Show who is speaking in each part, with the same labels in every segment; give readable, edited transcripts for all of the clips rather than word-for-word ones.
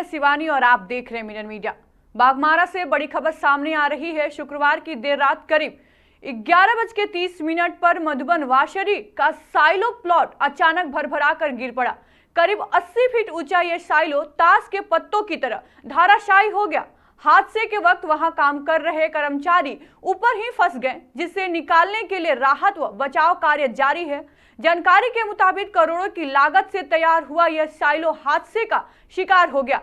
Speaker 1: शिवानी और आप देख रहे हैं मिरर मीडिया। बाघमारा से बड़ी खबर सामने आ रही है। शुक्रवार की देर रात करीब 11:30 पर मधुबन वाशरी का साइलो प्लॉट अचानक भरभरा कर गिर पड़ा। करीब 80 फीट ऊंचा यह साइलो ताश के पत्तों की तरह धाराशायी हो गया। हादसे के वक्त वहां काम कर रहे कर्मचारी ऊपर ही फंस गए, जिसे निकालने के लिए राहत व बचाव कार्य जारी है। जानकारी के मुताबिक करोड़ों की लागत से तैयार हुआ यह साइलो हादसे का शिकार हो गया।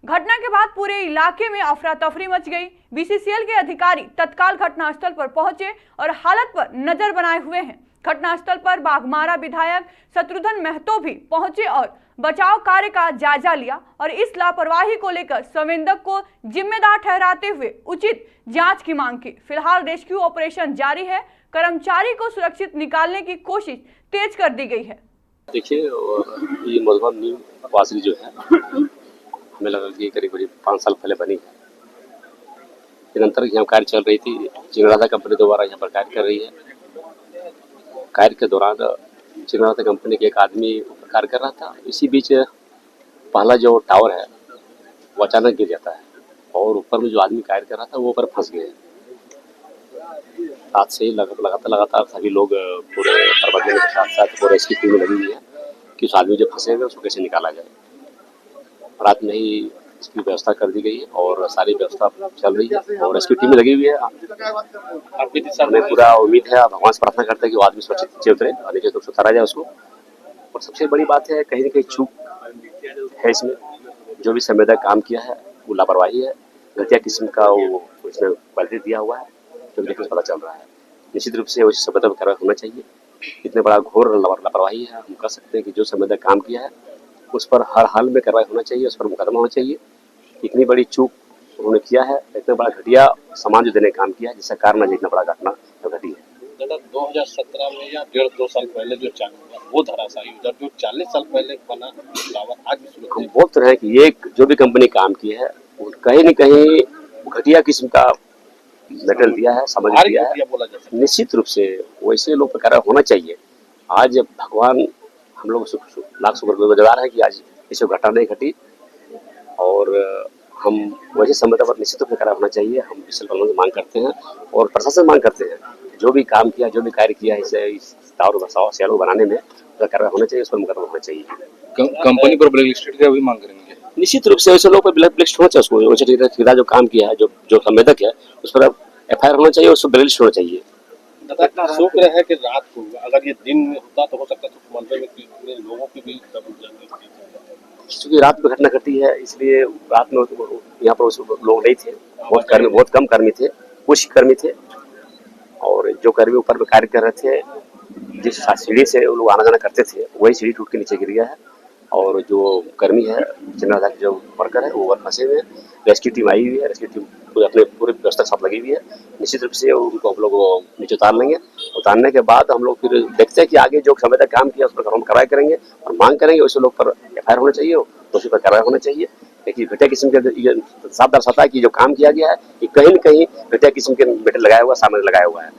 Speaker 1: घटना के बाद पूरे इलाके में अफरा तफरी मच गई। बीसीसीएल के अधिकारी तत्काल घटनास्थल पर पहुंचे और हालत पर नजर बनाए हुए हैं। घटनास्थल पर बाघमारा विधायक शत्रुघ्न महतो भी पहुंचे और बचाव कार्य का जायजा लिया और इस लापरवाही को लेकर संवेदक को जिम्मेदार ठहराते हुए उचित जांच की मांग की। फिलहाल रेस्क्यू ऑपरेशन जारी है। कर्मचारी को सुरक्षित निकालने की कोशिश तेज कर दी गई है।
Speaker 2: देखिए, ये मधुबन वाशरी जो है, हमें लगा कि करीब 5 साल पहले बनी है। निरंतर यहाँ कार्य चल रही थी। चिंगराधा कंपनी दोबारा यहाँ पर कार्य कर रही है। कार्य के दौरान चिंगराधा कंपनी के एक आदमी कार्य कर रहा था। इसी बीच पहला जो टावर है वो अचानक गिर जाता है और ऊपर में जो आदमी कार्य कर रहा था वो ऊपर फंस गए। रात से ही लगातार सभी लोग पूरे प्रबंधन के साथ साथ पूरे रेस्क्यू टीम में लगी हुई है कि उस आदमी जो फंसे हुए उसको कैसे निकाला जाए। रात में ही इसकी व्यवस्था कर दी गई है और सारी व्यवस्था चल रही है और रेस्क्यू टीम में लगी हुई है। हमें पूरा उम्मीद है, भगवान से प्रार्थना करते हैं कि वो आदमी सुरक्षित नीचे उतरे और नीचे तो उतारा जाए उसको। और सबसे बड़ी बात है, कहीं न कहीं चूक है इसमें। जो भी संवेदक काम किया है वो लापरवाही है, घटिया किस्म का वो इसमें क्वालिटी दिया हुआ है, जो देखने से पता चल रहा है। निश्चित रूप से उस संवेदक पर कार्रवाई होना चाहिए। इतने बड़ा घोर लापरवाही है। हम कह सकते हैं कि जो संवेदक काम किया है उस पर हर हाल में कार्रवाई होना चाहिए, उस पर मुकदमा होना चाहिए। इतनी बड़ी चूक उन्होंने किया है, इतना बड़ा घटिया सामान जो देने का काम किया है, जिसका कारण आज इतना बड़ा घटना घटी है।
Speaker 3: 2017 में या 1.5-2 साल पहले जो चालू हुआ वो धराशायी, उधर जो 40 साल पहले बना टावर आज भी सुरक्षित।
Speaker 2: हम बोलते रहे कि ये जो भी कंपनी काम की है वो कहीं न कहीं घटिया किस्म का मेटेरियल दिया है, सामग्री दिया है। निश्चित रूप से वैसे लोग पर कार्रवाई होना चाहिए। आज भगवान हम लोग लाख शुक्रगुजार हैं कि आज ऐसी घटना नहीं घटी और हम वैसे संवेदक पर निश्चित रूप से कार्रवाई होना चाहिए। हम विशेष से मांग करते हैं और प्रशासन मांग करते हैं, जो भी काम किया, जो भी कार्य किया है इस टावर सैलो बनाने में, तो कार्रवाई होना चाहिए, उस पर मुकदमा होना चाहिए।
Speaker 3: कंपनी पर ब्लैक लिस्ट की भी मांग करेंगे।
Speaker 2: निश्चित रूप से वैसे लोग पर ब्लैक लिस्ट होना चाहिए। उसको वैसे ठेकेदार जो काम किया है, जो संवेदक है, उस पर FIR होना चाहिए, उस पर ब्लैक लिस्ट होना चाहिए।
Speaker 3: शुक्र है कि रात को, अगर ये दिन में होता तो हो सकता है तो मंदिर में पूरे लोगों की भी
Speaker 2: क्योंकि रात में घटना घटी है, इसलिए रात में यहाँ पर लोग नहीं थे। बहुत कम कर्मी थे, कुछ कर्मी थे और जो कर्मी ऊपर में कार्य कर रहे थे, जिस सीढ़ी से वो लोग आना जाना करते थे, वही सीढ़ी टूट के नीचे गिर गया है और जो कर्मी है, चिंगराधा के जो वर्कर है, वो फंसे हुए हैं। रेस्क्यू टीम आई हुई है, रेस्क्यू टीम अपने पूरे व्यवस्था के साथ लगी हुई है। निश्चित रूप से उनको हम लोग नीचे उतार लेंगे। उतारने के बाद हम लोग फिर देखते हैं कि आगे जो संवेदक काम किया उस पर हम कार्रवाई करेंगे और मांग करेंगे वैसे लोग पर FIR होना चाहिए, दोषी पर कार्रवाई होना चाहिए। लेकिन घटिया किस्म के साफ दर्शाता है कि जो काम किया गया है, कि कहीं न कहीं घटिया किस्म के मेटेरियल लगाया हुआ, सामान लगाया हुआ है।